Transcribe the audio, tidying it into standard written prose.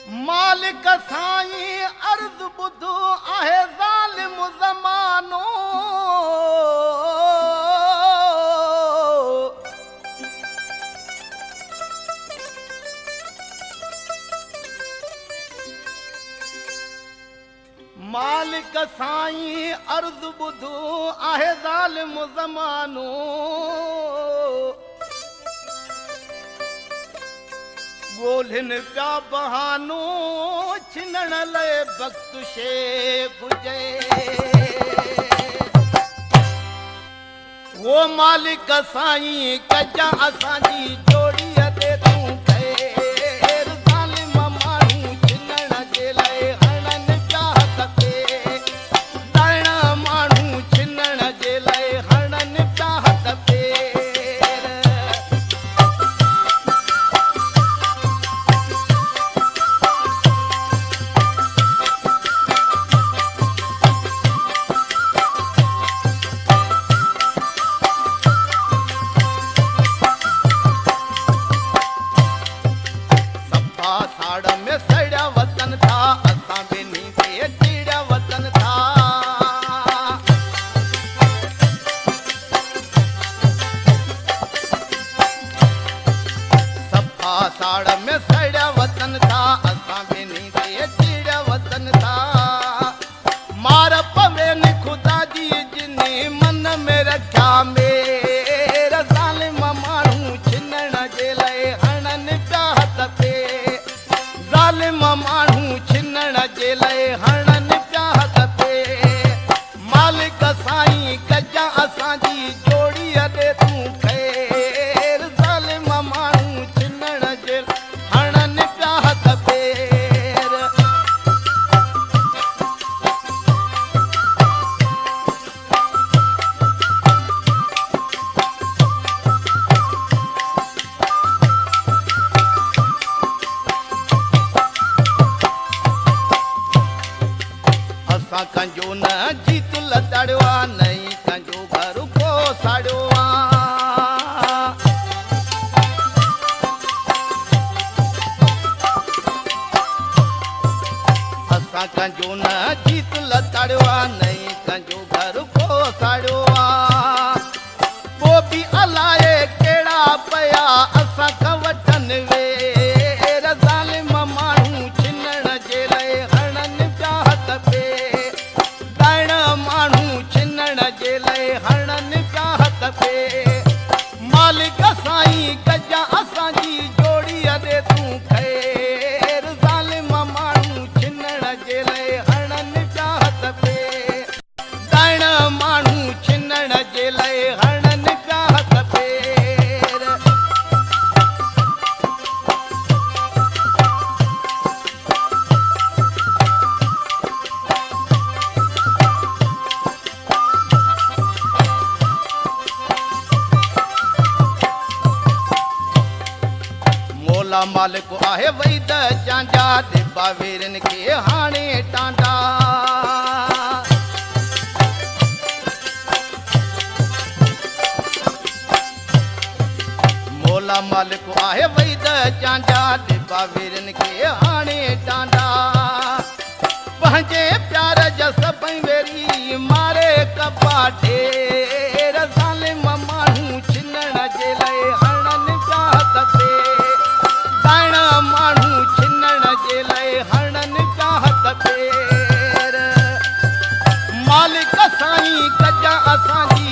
मालिक साईं अर्ज़ ॿुधो आहे ज़ालिम ज़मानो मालिक साईं अर्ज़ ॿुधो आहे ज़ालिम ज़मानो ॻोल्हिनि पिया बहानो छिनण लाइ वक़्त शे घुजे वो मालिक साईं कजा असांजी जोड़ीअ ते तूं ख़ैर ज़ालिम माण्हू छिनण जे लाइ हणनि पिया हथ ते ॾाइण माण्हू छिनण जे लाइ हणनि पिया हथ ते साड़ में सड़ा वतन था असां बिनी ते चिड़ा वतन था मार पवे न खुदा जी जिने मन में रखा मेरा ज़ालिम माण्हू छिनण जे लाइ हणनि पिया हथ पे ज़ालिम माण्हू छिनण जे लाइ हणनि पिया हथ पे मालिक साईं कजा असांजी जोड़ीअ ॾे तूं ख़ैर ज़ालिम माण्हू कंजो न जीत लताड़ियो आहे नहीं कंजो घर को साड़ियो असां कंजो न जीत लताड़ियो आहे नहीं कंजो घर को साड़ियो पोइ बि अलाए कहिड़ा पिया असां खां वठनि वेर ज़ालिम माण्हू छिनण जे लाइ हणनि पिया हथ पे माण्हू छिनण जे लाइ हणनि पिया हथ पे मालिक साईं गजा असांजी जोड़ीअ ॾे तूं ख़ैर ज़ालिम माण्हू छिनण जे लाइ हणनि पिया हथ पे ॾाइण माण्हू छिनण जे लाइ हणनि पिया हथ पे मालिक आहे वैद जांजा दिबा वीरन खे हाणे टांडा मौला मालिक आहे वैद जांजा दिबा वीरन खे हाणे टांडा पंहिंजे प्यार जा सभई वेरी मारे कपाटे ज़ालिम माण्हू छिनण जे लाइ हणनि पिया हथ ते माण्हू छिनण जे लाइ हणनि पिया हथ पे मालिक साईं कजा असांजी